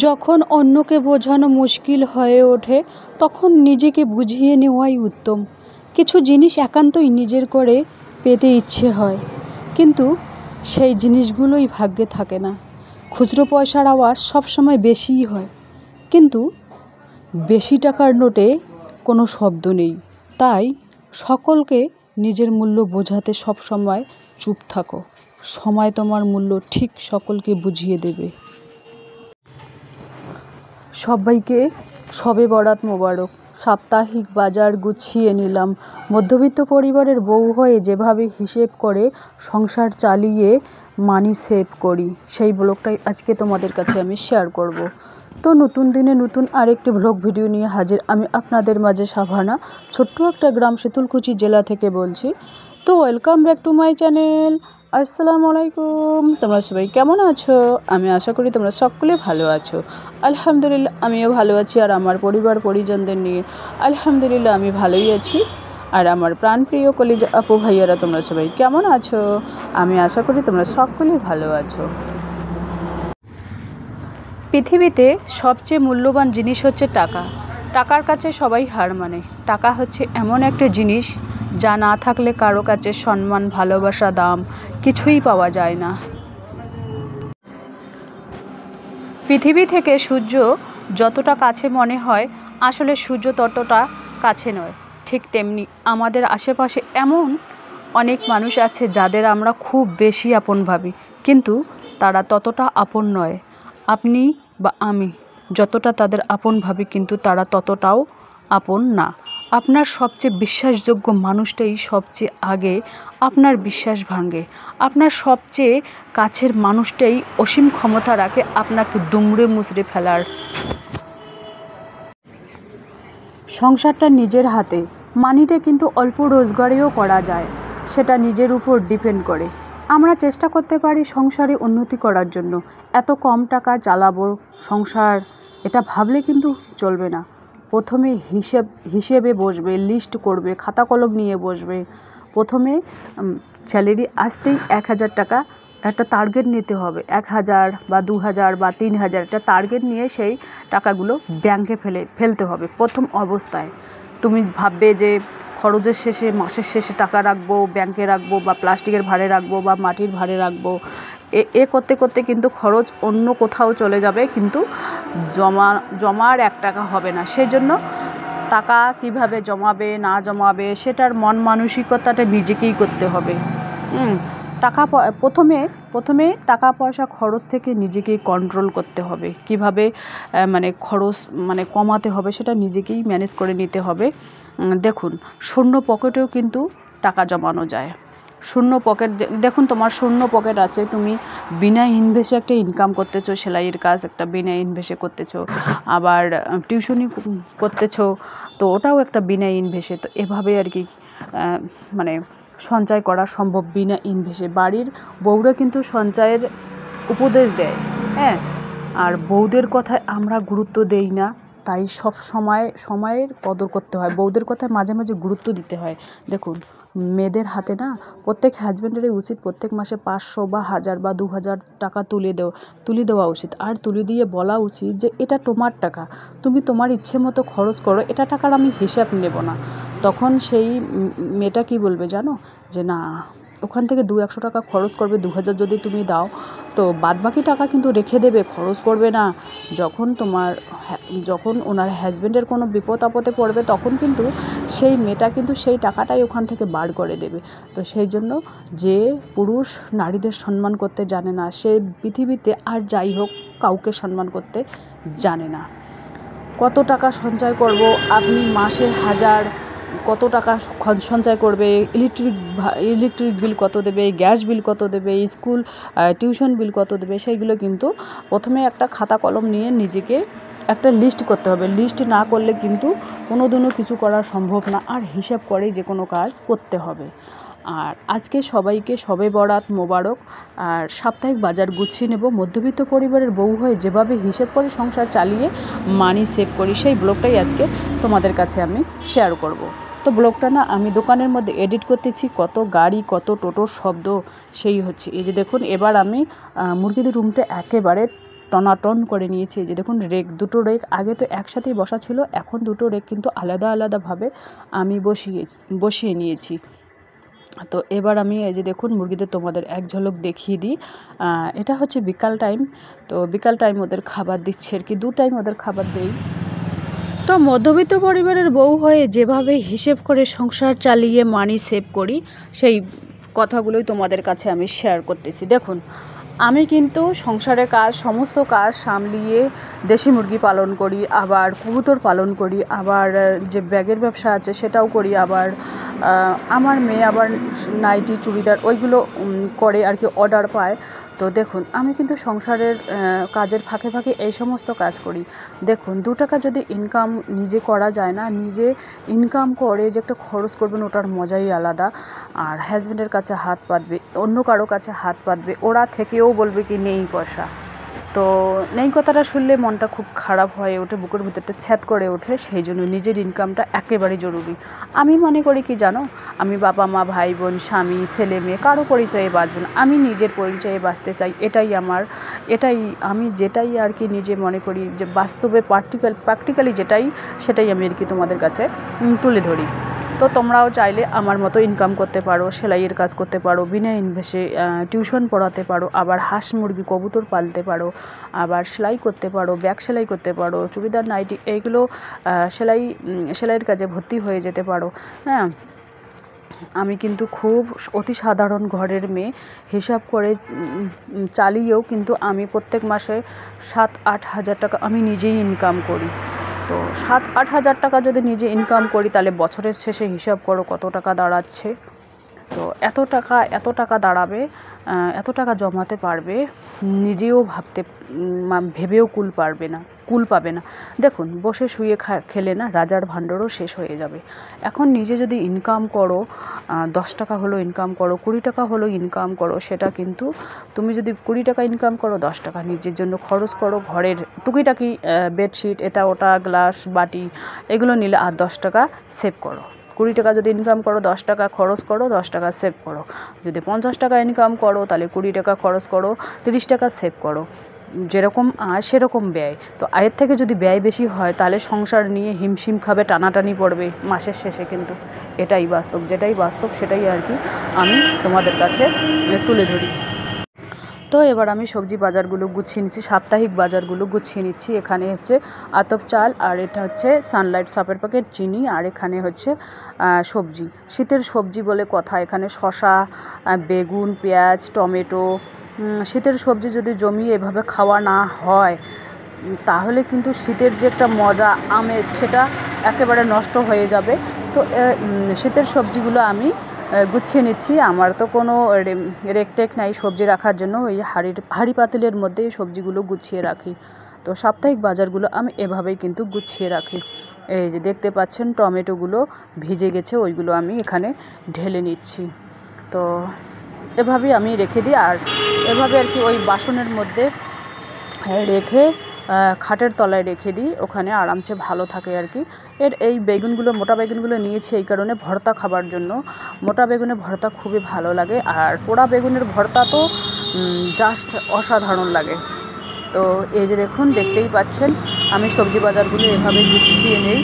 যখন অন্যকে বোঝানো মুশকিল হয়ে ওঠে তখন নিজেকে বুঝিয়ে নেওয়াই উত্তম। কিছু জিনিস একান্তই নিজের করে পেতে ইচ্ছে হয়, কিন্তু সেই জিনিসগুলোই ভাগ্যে থাকে না। খুচরো পয়সার আওয়াজ সবসময় বেশিই হয়, কিন্তু বেশি টাকার নোটে কোনো শব্দ নেই। তাই সকলকে নিজের মূল্য বোঝাতে সবসময় চুপ থাকো। সময় তোমার মূল্য ঠিক সকলকে বুঝিয়ে দেবে। সবাইকে শবে বরাত মোবারক। সাপ্তাহিক বাজার গুছিয়ে নিলাম। মধ্যবিত্ত পরিবারের বউ হয়ে যেভাবে হিসেব করে সংসার চালিয়ে মানি সেভ করি, সেই ব্লগটাই আজকে তোমাদের কাছে আমি শেয়ার করব। তো নতুন দিনে নতুন আরেকটি ব্লগ ভিডিও নিয়ে হাজির আমি আপনাদের মাঝে সাভানা, ছোট্ট একটা গ্রাম শীতলকুচি জেলা থেকে বলছি। তো welcome back to my channel. আসসালামু আলাইকুম। তোমরা সবাই কেমন আছো? আমি আশা করি তোমরা সকলে ভালো আছো। আলহামদুলিল্লাহ আমিও ভালো আছি, আর আমার পরিবার পরিজনদের নিয়ে আলহামদুলিল্লাহ আমি ভালোই আছি। আর আমার প্রাণপ্রিয় কলিজা আপু ভাইয়ারা তোমরা সবাই কেমন আছো? আমি আশা করি তোমরা সকলেই ভালো আছো। পৃথিবীতে সবচেয়ে মূল্যবান জিনিস হচ্ছে টাকা। টাকার কাছে সবাই হার মানে। টাকা হচ্ছে এমন একটা জিনিস যা না থাকলে কারো কাছে সম্মান, ভালোবাসা, দাম কিছুই পাওয়া যায় না। পৃথিবী থেকে সূর্য যতটা কাছে মনে হয়, আসলে সূর্য ততটা কাছে নয়। ঠিক তেমনি আমাদের আশেপাশে এমন অনেক মানুষ আছে যাদের আমরা খুব বেশি আপন ভাবি, কিন্তু তারা ততটা আপন নয়। আপনি বা আমি যতটা তাদের আপন ভাবি, কিন্তু তারা ততটাও আপন না। আপনার সবচেয়ে বিশ্বাসযোগ্য মানুষটাই সবচেয়ে আগে আপনার বিশ্বাস ভাঙে। আপনার সবচেয়ে কাছের মানুষটাই অসীম ক্ষমতা রাখে আপনাকে দুমড়ে মুচড়ে ফেলার। সংসারটা নিজের হাতে। মানিটা কিন্তু অল্প রোজগারেও করা যায়, সেটা নিজের উপর ডিপেন্ড করে। আমরা চেষ্টা করতে পারি সংসারে উন্নতি করার জন্য। এত কম টাকা চালাবো সংসার, এটা ভাবলে কিন্তু চলবে না। প্রথমে হিসেবে বসবে, লিস্ট করবে, খাতা কলম নিয়ে বসবে। প্রথমে স্যালারি আসতেই 1,000 টাকা একটা টার্গেট নিতে হবে। 1,000 বা 2,000 বা 3,000 একটা টার্গেট নিয়ে সেই টাকাগুলো ব্যাংকে ফেলতে হবে। প্রথম অবস্থায় তুমি ভাববে যে খরচের শেষে, মাসের শেষে টাকা রাখবো, ব্যাংকে রাখবো, বা প্লাস্টিকের ভাঁড়ে রাখবো, বা মাটির ভাঁড়ে রাখবো। করতে করতে কিন্তু খরচ অন্য কোথাও চলে যাবে, কিন্তু জমার 1 টাকা হবে না। সেজন্য টাকা কিভাবে জমাবে না জমাবে সেটার মন মানসিকতাটা নিজেকেই করতে হবে। প্রথমে টাকা পয়সা খরচ থেকে নিজেকেই কন্ট্রোল করতে হবে। কিভাবে খরচ কমাতে হবে সেটা নিজেকেই ম্যানেজ করে নিতে হবে। দেখুন, শূন্য পকেটেও কিন্তু টাকা জমানো যায়। শূন্য পকেট, দেখুন তোমার শূন্য পকেট আছে, তুমি বিনা ইনভেস্টে একটা ইনকাম করতেছো, সেলাইয়ের কাজ একটা বিনা ইনভেস্টে করতেছো, আবার টিউশনি করতেছো, তো ওটাও একটা বিনা ইনভেস্টে। তো এভাবে আর কি সঞ্চয় করা সম্ভব বিনা ইনভেস্টে। বাড়ির বউরা কিন্তু সঞ্চয়ের উপদেশ দেয়, হ্যাঁ, আর বউদের কথায় আমরা গুরুত্ব দেই না। তাই সময়ের কদর করতে হয়। বউদের কথায় মাঝে মাঝে গুরুত্ব দিতে হয়। দেখুন, মেয়েদের হাতে না, প্রত্যেক হাজব্যান্ডেরই উচিত প্রত্যেক মাসে 500 বা 1000 বা 2000 টাকা তুলে দেওয়া উচিত। আর তুলে দিয়ে বলা উচিত যে এটা তোমার টাকা, তুমি তোমার ইচ্ছে মতো খরচ করো, এটা টাকার আমি হিসাব নেব না। তখন সেই মেয়েটা কি বলবে জানো, যে না, ওখান থেকে 200-100 টাকা খরচ করবে, 2000 যদি তুমি দাও, তো বাদবাকি টাকা কিন্তু রেখে দেবে, খরচ করবে না। যখন ওনার হাজব্যান্ডের কোনো বিপদ আপদে পড়বে, তখন কিন্তু সেই মেয়েটা কিন্তু সেই টাকাটাই ওখান থেকে বার করে দেবে। তো সেই জন্য যে পুরুষ নারীদের সম্মান করতে জানে না, সে পৃথিবীতে আর যাই হোক কাউকে সম্মান করতে জানে না। কত টাকা সঞ্চয় করব, আপনি মাসে কত টাকা সঞ্চয় করবে, ইলেকট্রিক বিল কত দেবে, গ্যাস বিল কত দেবে, স্কুল টিউশন বিল কত দেবে, সেইগুলো কিন্তু প্রথমে একটা খাতা কলম নিয়ে নিজেকে একটা লিস্ট করতে হবে। লিস্ট না করলে কিন্তু কোনোদিনও কিছু করা সম্ভব না। আর হিসাব করেই যে কোনো কাজ করতে হবে। আর আজকে সবাইকে শবে বরাত মোবারক। আর সাপ্তাহিক বাজার গুছিয়ে নেব। মধ্যবিত্ত পরিবারের বউ হয়ে যেভাবে হিসেব করে সংসার চালিয়ে মানি সেভ করি, সেই ব্লগটাই আজকে তোমাদের কাছে আমি শেয়ার করব। তো ব্লগটা না আমি দোকানের মধ্যে এডিট করতেছি, কত গাড়ি, কত টোটোর শব্দ সেই হচ্ছে। এই যে দেখুন, এবার আমি মুরগিদের রুমটা একেবারে টনাটন করে নিয়েছি। এই যে দেখুন রেক, দুটো রেক আগে তো একসাথেই বসা ছিল, এখন দুটো রেক কিন্তু আলাদা আলাদাভাবে আমি বসিয়ে নিয়েছি। তো এবার আমি এই যে দেখুন মুরগিদের তোমাদের এক ঝলক দেখিয়ে দিই। এটা হচ্ছে বিকাল টাইম, তো বিকাল টাইম ওদের খাবার দিচ্ছে আর কি, 2 টাইম ওদের খাবার দেই। তো মধ্যবিত্ত পরিবারের বউ হয়ে যেভাবে হিসেব করে সংসার চালিয়ে মানি সেভ করি, সেই কথাগুলোই তোমাদের কাছে আমি শেয়ার করতেছি। দেখুন আমি কিন্তু সংসারের কাজ, সমস্ত কাজ সামলিয়ে দেশি মুরগি পালন করি, আবার কবুতর পালন করি, আবার যে ব্যাগের ব্যবসা আছে সেটাও করি, আবার আমার মেয়ে আবার নাইটি চুড়িদার ওইগুলো করে আর কি, অর্ডার পায়। তো দেখুন আমি কিন্তু সংসারের কাজের ফাঁকে ফাঁকে এই সমস্ত কাজ করি। দেখুন 2 টাকা যদি ইনকাম নিজে করা যায় না, নিজে ইনকাম করে যে একটা খরচ করবেন, ওটার মজাই আলাদা। আর হাজব্যান্ডের কাছে হাত পাতবে, অন্য কারো কাছে হাত পাতবে, ওরা থেকেও বলবে কি নেই পয়সা। তো নেই কথাটা শুনলে মনটা খুব খারাপ হয়ে ওঠে, বুকের ভিতরটা ছ্যাদ করে ওঠে। সেই জন্য নিজের ইনকামটা একেবারে জরুরি। আমি মনে করি কি জানো, আমি বাবা মা ভাই বোন স্বামী ছেলে মেয়ে কারো পরিচয়ে বাঁচব না, আমি নিজের পরিচয়ে বাঁচতে চাই। এটাই আমি যেটাই আর কি নিজে মনে করি যে বাস্তবে প্র্যাকটিক্যালি সেটাই আমি আর কি তোমাদের কাছে তুলে ধরি। তো তোমরাও চাইলে আমার মতো ইনকাম করতে পারো, সেলাইয়ের কাজ করতে পারো, বিনা ইনভেস্টে টিউশন পড়াতে পারো, আবার হাঁস মুরগি কবুতর পালতে পারো, আবার সেলাই করতে পারো, ব্যাগ সেলাই করতে পারো, চুড়িদার নাইটি এইগুলো সেলাইয়ের কাজে ভর্তি হয়ে যেতে পারো। হ্যাঁ, আমি কিন্তু খুব অতি সাধারণ ঘরের মেয়ে, হিসাব করে চালিয়েও কিন্তু আমি প্রত্যেক মাসে 7-8 হাজার টাকা আমি নিজেই ইনকাম করি। তো 7-8 হাজার টাকা যদি নিজে ইনকাম করি, তাহলে বছরের শেষে হিসাব করো কত টাকা দাঁড়াচ্ছে। তো এত টাকা দাঁড়াবে, এত টাকা জমাতে পারবে, নিজেও ভেবেও কুল পাবে না। দেখুন বসে শুয়ে খেলে না রাজার ভাণ্ডারও শেষ হয়ে যাবে। এখন নিজে যদি ইনকাম করো, 10 টাকা হলো ইনকাম করো, 20 টাকা হলো ইনকাম করো, সেটা কিন্তু তুমি যদি 20 টাকা ইনকাম করো, 10 টাকা নিজের জন্য খরচ করো, ঘরের টুকিটাকি বেডশিট এটা ওটা গ্লাস বাটি এগুলো নিলে, আর 10 টাকা সেভ করো। 20 টাকা যদি ইনকাম করো, 10 টাকা খরচ করো, 10 টাকা সেভ করো। যদি 50 টাকা ইনকাম করো, তাহলে 20 টাকা খরচ করো, 30 টাকা সেভ করো। যেরকম আয় সেরকম ব্যয়। তো আয়ের থেকে যদি ব্যয় বেশি হয়, তাহলে সংসার নিয়ে হিমশিম খাবে, টানাটানি পড়বে মাসের শেষে। কিন্তু এটাই বাস্তব, যেটাই বাস্তব সেটাই আর কি আমি তোমাদের কাছে তুলে ধরি। তো এবার আমি সবজি বাজারগুলো গুছিয়ে নিচ্ছি, সাপ্তাহিক বাজারগুলো গুছিয়ে নিচ্ছি। এখানে হচ্ছে আতপ চাল, আর এটা হচ্ছে সানলাইট সাপের প্যাকেট, চিনি, আর এখানে হচ্ছে সবজি, শীতের সবজি বলে কথা। এখানে শসা, বেগুন, পেঁয়াজ, টমেটো। শীতের সবজি যদি জমিয়ে এভাবে খাওয়া না হয়, তাহলে কিন্তু শীতের যে একটা মজা আমেজ সেটা একেবারে নষ্ট হয়ে যাবে। তো শীতের সবজিগুলো আমি গুছিয়ে নিচ্ছি। আমার তো কোনো রেকটেক নাই সবজি রাখার জন্য, ওই হাঁড়ি পাতিলের মধ্যে এই সবজিগুলো গুছিয়ে রাখি। তো সাপ্তাহিক বাজারগুলো আমি এভাবেই কিন্তু গুছিয়ে রাখি। এই যে দেখতে পাচ্ছেন টমেটোগুলো ভিজে গেছে, ওইগুলো আমি এখানে ঢেলে নিচ্ছি। তো এভাবেই আমি রেখে দিই, আর এভাবে আর কি ওই বাসনের মধ্যে রেখে খাটের তলায় রেখে দিই, ওখানে আরামসে ভালো থাকে আর কি। এই বেগুনগুলো, মোটা বেগুনগুলো নিয়েছি এই কারণে ভর্তা খাবার জন্য। মোটা বেগুনের ভর্তা খুবই ভালো লাগে, আর পোড়া বেগুনের ভর্তা তো জাস্ট অসাধারণ লাগে। তো এই যে দেখুন, দেখতেই পাচ্ছেন আমি সবজি বাজারগুলো এভাবে গুছিয়ে নেই।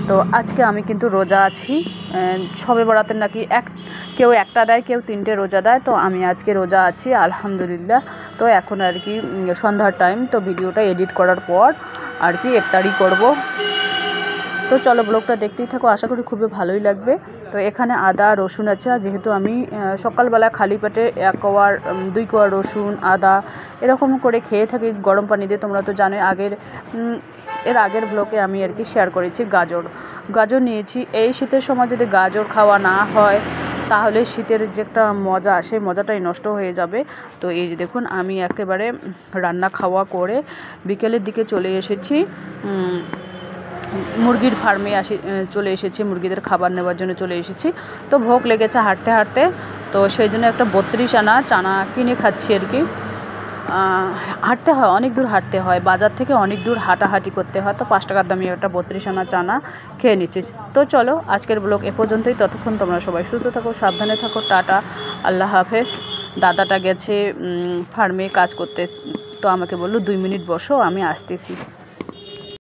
তো আজকে আমি কিন্তু রোজা আছি। শবে বরাতের নাকি কেউ একটা দেয়, কেউ 3টে রোজা দেয়। তো আমি আজকে রোজা আছি আলহামদুলিল্লাহ। তো এখন আর কি সন্ধ্যার টাইম, তো ভিডিওটা এডিট করার পর আর কি ইফতারি করব। তো চলো ব্লগটা দেখতেই থাকো, আশা করি খুবই ভালোই লাগবে। তো এখানে আদা রসুন আছে, যেহেতু আমি সকালবেলা খালি পেটে 1 কোয়া 2 কোয়া রসুন আদা এরকম করে খেয়ে থাকি গরম পানি দিয়ে। তোমরা তো জানো, এর আগের ব্লগে আমি আর কি শেয়ার করেছি। গাজর নিয়েছি। এই শীতের সময় যদি গাজর খাওয়া না হয়, তাহলে শীতের যে একটা মজা, সেই মজাটাই নষ্ট হয়ে যাবে। তো এই যে দেখুন, আমি একেবারে রান্না খাওয়া করে বিকেলের দিকে চলে এসেছি, মুরগির ফার্মে চলে এসেছি, মুরগিদের খাবার নেওয়ার জন্য চলে এসেছি। তো ভোগ লেগেছে হাঁটতে হাঁটতে, তো সেই জন্য একটা 32 আনা চানা কিনে খাচ্ছি আর কি। হাঁটতে হয়, অনেক দূর হাঁটতে হয়, বাজার থেকে অনেক দূর হাঁটাহাঁটি করতে হয়। তো 5 টাকার দামি একটা 32 আনা চানা খেয়ে নিচ্ছি। তো চলো আজকের ব্লগ এ পর্যন্তই। ততক্ষণ তোমরা সবাই সুস্থ থাকো, সাবধানে থাকো, টাটা, আল্লাহ হাফেজ। দাদাটা গেছে ফার্মে কাজ করতে। তো আমাকে বললো 2 মিনিট বসো, আমি আসতেছি।